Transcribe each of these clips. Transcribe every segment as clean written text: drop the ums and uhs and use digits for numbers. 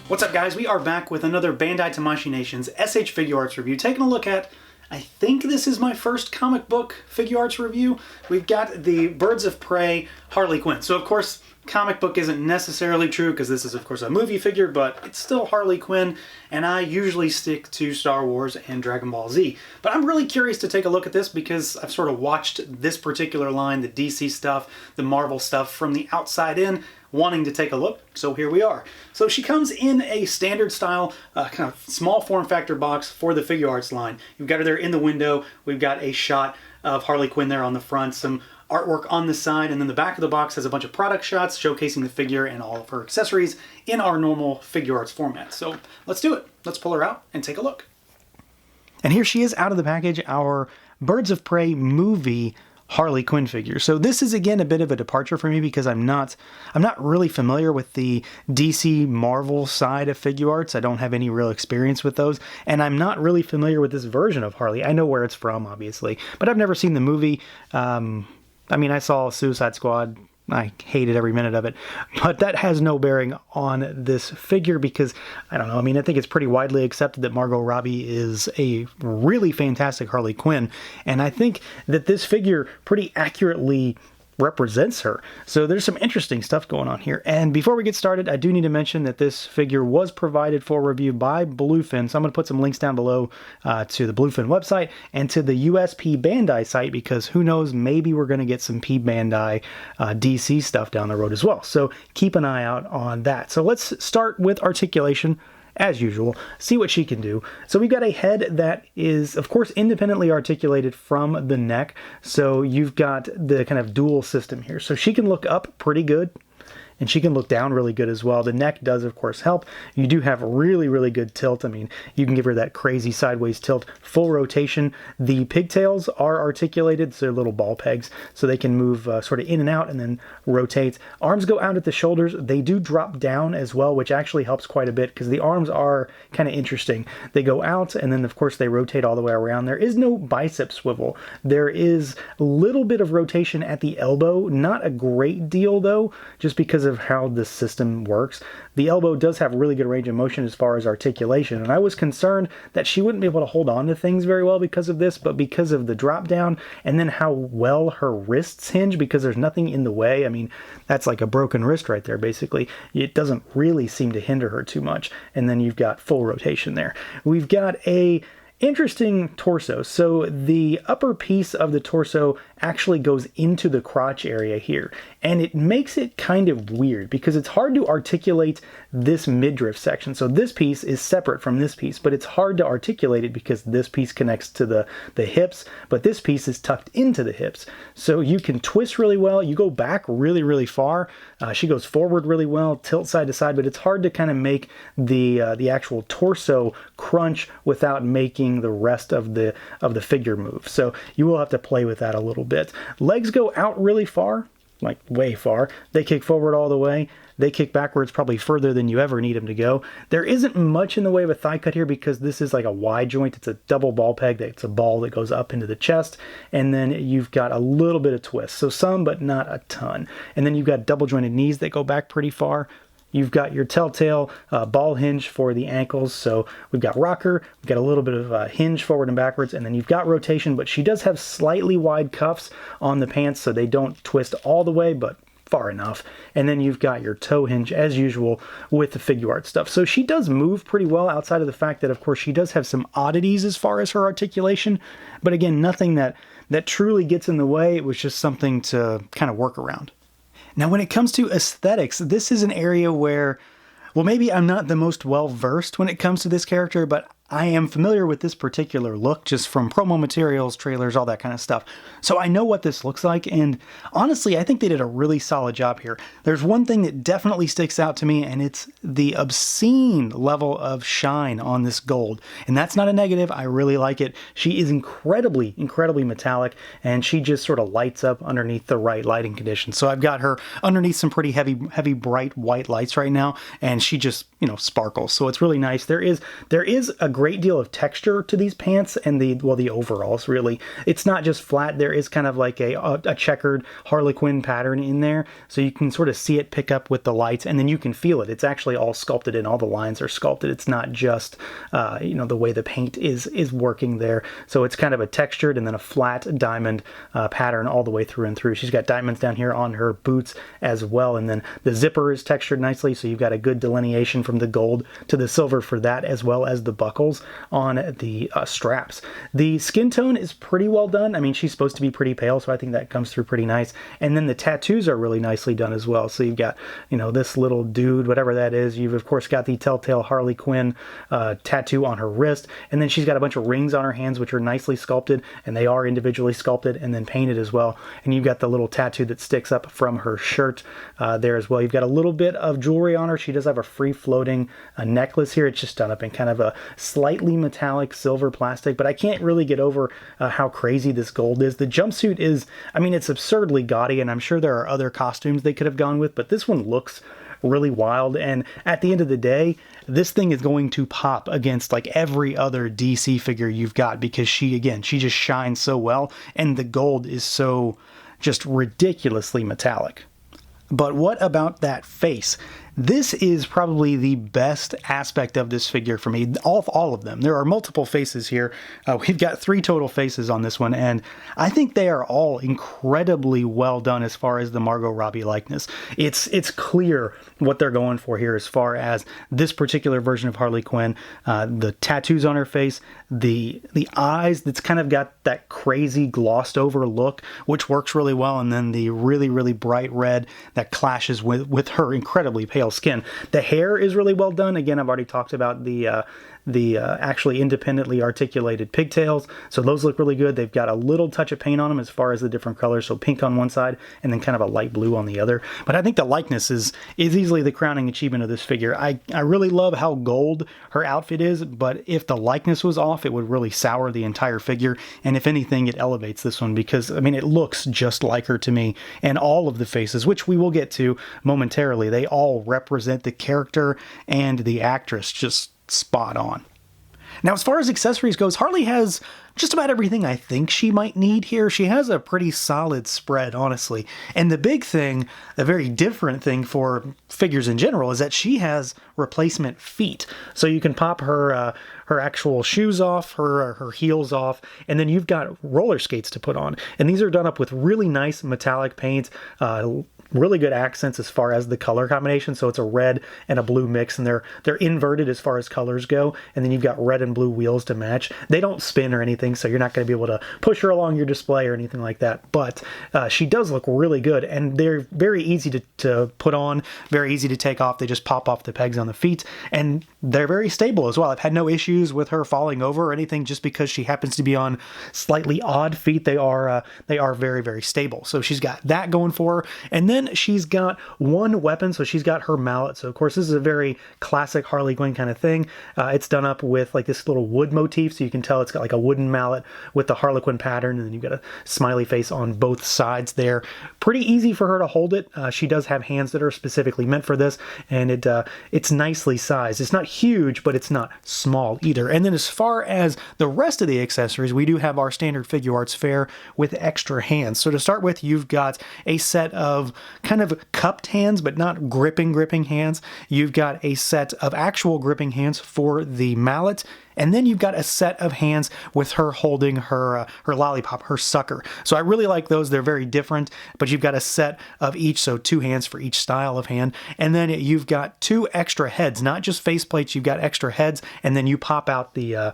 What's up, guys? We are back with another Bandai Tamashii Nations SH Figuarts review, taking a look at, I think this is my first comic book Figuarts review. We've got the Birds of Prey Harley Quinn. So of course, comic book isn't necessarily true because this is of course a movie figure, but it's still Harley Quinn, and I usually stick to Star Wars and Dragon Ball Z. But I'm really curious to take a look at this because I've sort of watched this particular line, the DC stuff, the Marvel stuff, from the outside in, wanting to take a look, so here we are. So she comes in a standard style, kind of small form factor box for the Figuarts line. You've got her there in the window, we've got a shot of Harley Quinn there on the front, some artwork on the side, and then the back of the box has a bunch of product shots showcasing the figure and all of her accessories in our normal Figuarts format. So let's do it. Let's pull her out and take a look. And here she is out of the package, our Birds of Prey movie Harley Quinn figure. So this is again a bit of a departure for me because I'm not really familiar with the DC Marvel side of Figuarts. I don't have any real experience with those, and I'm not really familiar with this version of Harley. I know where it's from, obviously, but I've never seen the movie. I mean, I saw Suicide Squad. I hated every minute of it, but that has no bearing on this figure because, I don't know, I mean, I think it's pretty widely accepted that Margot Robbie is a really fantastic Harley Quinn, and I think that this figure pretty accurately represents her. So there's some interesting stuff going on here. And before we get started, I do need to mention that this figure was provided for review by Bluefin. So I'm going to put some links down below to the Bluefin website and to the US PBandai site, because who knows, maybe we're going to get some PBandai DC stuff down the road as well. So keep an eye out on that. So let's start with Articulation. As usual, see what she can do. So we've got a head that is, of course, independently articulated from the neck. So you've got the kind of dual system here. So she can look up pretty good, and she can look down really good as well. The neck does, of course, help. You do have really, really good tilt. I mean, you can give her that crazy sideways tilt, full rotation. The pigtails are articulated, so they're little ball pegs, so they can move sort of in and out and then rotate. Arms go out at the shoulders. They do drop down as well, which actually helps quite a bit because the arms are kind of interesting. They go out, and then, of course, they rotate all the way around. There is no bicep swivel. There is a little bit of rotation at the elbow, not a great deal, though, just because of how the system works. The elbow does have really good range of motion as far as articulation, and I was concerned that she wouldn't be able to hold on to things very well because of this, but because of the drop down and then how well her wrists hinge, because there's nothing in the way. I mean, that's like a broken wrist right there, basically. It doesn't really seem to hinder her too much, and then you've got full rotation there. We've got a interesting torso. So the upper piece of the torso actually goes into the crotch area here, and it makes it kind of weird because it's hard to articulate this midriff section. So this piece is separate from this piece, but it's hard to articulate it because this piece connects to the hips, but this piece is tucked into the hips. So you can twist really well. You go back really, really far. She goes forward really well, tilt side to side, but it's hard to kind of make the actual torso crunch without making the rest of the figure move. So you will have to play with that a little bit. Legs go out really far, like way far. They kick forward all the way. They kick backwards probably further than you ever need them to go. There isn't much in the way of a thigh cut here because this is like a wide joint. It's a double ball peg. It's a ball that goes up into the chest, and then you've got a little bit of twist. So some, but not a ton. And then you've got double jointed knees that go back pretty far. You've got your telltale ball hinge for the ankles. So we've got rocker, we've got a little bit of hinge forward and backwards, and then you've got rotation, but she does have slightly wide cuffs on the pants, so they don't twist all the way, but far enough. And then you've got your toe hinge as usual with the Figuarts stuff. So she does move pretty well outside of the fact that, of course, she does have some oddities as far as her articulation, but again, nothing that truly gets in the way. It was just something to kind of work around. Now, when it comes to aesthetics, this is an area where, well, maybe I'm not the most well-versed when it comes to this character, but I am familiar with this particular look just from promo materials, trailers, all that kind of stuff. So I know what this looks like, and honestly, I think they did a really solid job here. There's one thing that definitely sticks out to me, and it's the obscene level of shine on this gold. And that's not a negative. I really like it. She is incredibly, incredibly metallic, and she just sort of lights up underneath the right lighting conditions. So I've got her underneath some pretty heavy, bright white lights right now, and she just, you know, sparkles. So it's really nice. There is a great deal of texture to these pants and the overalls, really. It's not just flat. There is kind of like a checkered Harley Quinn pattern in there, so you can sort of see it pick up with the lights, and then you can feel it. It's actually all sculpted in. All the lines are sculpted. It's not just, the way the paint is working there. So it's kind of a textured and then a flat diamond pattern all the way through and through. She's got diamonds down here on her boots as well, and then the zipper is textured nicely, so you've got a good delineation from the gold to the silver for that, as well as the buckles on the straps. The skin tone is pretty well done. I mean, she's supposed to be pretty pale, so I think that comes through pretty nice. And then the tattoos are really nicely done as well. So you've got, this little dude, whatever that is. You've, of course, got the Telltale Harley Quinn tattoo on her wrist, and then she's got a bunch of rings on her hands, which are nicely sculpted, and they are individually sculpted and then painted as well. And you've got the little tattoo that sticks up from her shirt there as well. You've got a little bit of jewelry on her. She does have a free-floating necklace here. It's just done up in kind of a slightly metallic silver plastic, but I can't really get over how crazy this gold is. The jumpsuit is, it's absurdly gaudy, and I'm sure there are other costumes they could have gone with, but this one looks really wild. And at the end of the day, this thing is going to pop against like every other DC figure you've got, because she just shines so well, and the gold is so just ridiculously metallic. But what about that face? This is probably the best aspect of this figure for me, all of them. There are multiple faces here. We've got 3 total faces on this one, and I think they are all incredibly well done as far as the Margot Robbie likeness. It's clear what they're going for here as far as this particular version of Harley Quinn. The tattoos on her face, the eyes that's kind of got that crazy glossed over look, which works really well, and then the really, really bright red that clashes with her incredibly pale skin. The hair is really well done. Again, I've already talked about the actually independently articulated pigtails, so those look really good. They've got a little touch of paint on them as far as the different colors, so pink on one side and then kind of a light blue on the other. But I think the likeness is easily the crowning achievement of this figure. I really love how gold her outfit is, but if the likeness was off, it would really sour the entire figure, and if anything, it elevates this one, because it looks just like her to me. And all of the faces, which we will get to momentarily, they all represent the character and the actress just spot on. Now, as far as accessories goes, Harley has just about everything I think she might need here. She has a pretty solid spread, honestly. And the big thing, a very different thing for figures in general, is that she has replacement feet. So you can pop her actual shoes off, her heels off, and then you've got roller skates to put on. And these are done up with really nice metallic paint, really good accents as far as the color combination. So it's a red and a blue mix, and they're inverted as far as colors go. And then you've got red and blue wheels to match. They don't spin or anything, so you're not going to be able to push her along your display or anything like that. But she does look really good, and they're very easy to put on, very easy to take off. They just pop off the pegs on the feet, and they're very stable as well. I've had no issues with her falling over or anything just because she happens to be on slightly odd feet. They are very, very stable. So she's got that going for her. And then she's got one weapon, so she's got her mallet. So of course this is a very classic Harley Quinn kind of thing. It's done up with like this little wood motif, so you can tell it's got like a wooden mallet with the Harley Quinn pattern, and then you've got a smiley face on both sides there. Pretty easy for her to hold it. She does have hands that are specifically meant for this, and it's nicely sized. It's not huge, but it's not small either. And then as far as the rest of the accessories, we do have our standard Figuarts fare with extra hands. So to start with, you've got a set of kind of cupped hands, but not gripping hands. You've got a set of actual gripping hands for the mallet. And then you've got a set of hands with her holding her lollipop, her sucker. So I really like those. They're very different, but you've got a set of each, so 2 hands for each style of hand. And then you've got 2 extra heads, not just faceplates. You've got extra heads, and then you pop out the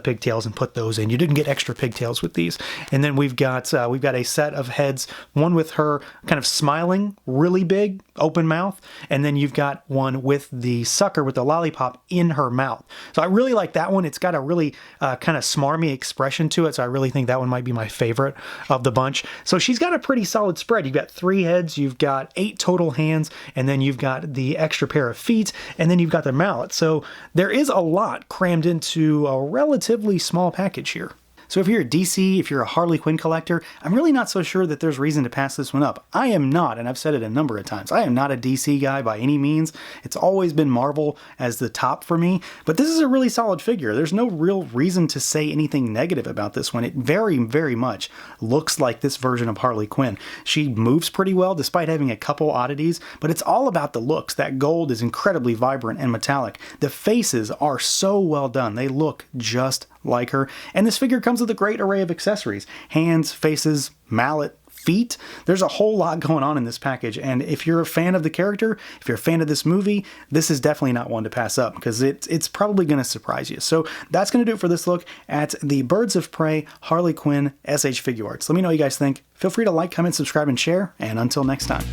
pigtails and put those in. You didn't get extra pigtails with these. And then we've got a set of heads, one with her kind of smiling, really big, open mouth, and then you've got one with the sucker with the lollipop in her mouth. So I really like that one. It's got a really kind of smarmy expression to it, so I really think that one might be my favorite of the bunch. So she's got a pretty solid spread. You've got 3 heads, you've got 8 total hands, and then you've got the extra pair of feet, and then you've got the mallet. So there is a lot crammed into a relatively small package here. So if you're a DC, if you're a Harley Quinn collector, I'm really not so sure that there's reason to pass this one up. I am not, and I've said it a number of times, I am not a DC guy by any means. It's always been Marvel as the top for me, but this is a really solid figure. There's no real reason to say anything negative about this one. It very, very much looks like this version of Harley Quinn. She moves pretty well despite having a couple oddities, but it's all about the looks. That gold is incredibly vibrant and metallic. The faces are so well done. They look just like her. And this figure comes with a great array of accessories. Hands, faces, mallet, feet. There's a whole lot going on in this package, and if you're a fan of the character, if you're a fan of this movie, this is definitely not one to pass up, because it's probably going to surprise you. So that's going to do it for this look at the Birds of Prey Harley Quinn SH Figuarts. Let me know what you guys think. Feel free to like, comment, subscribe, and share, and until next time.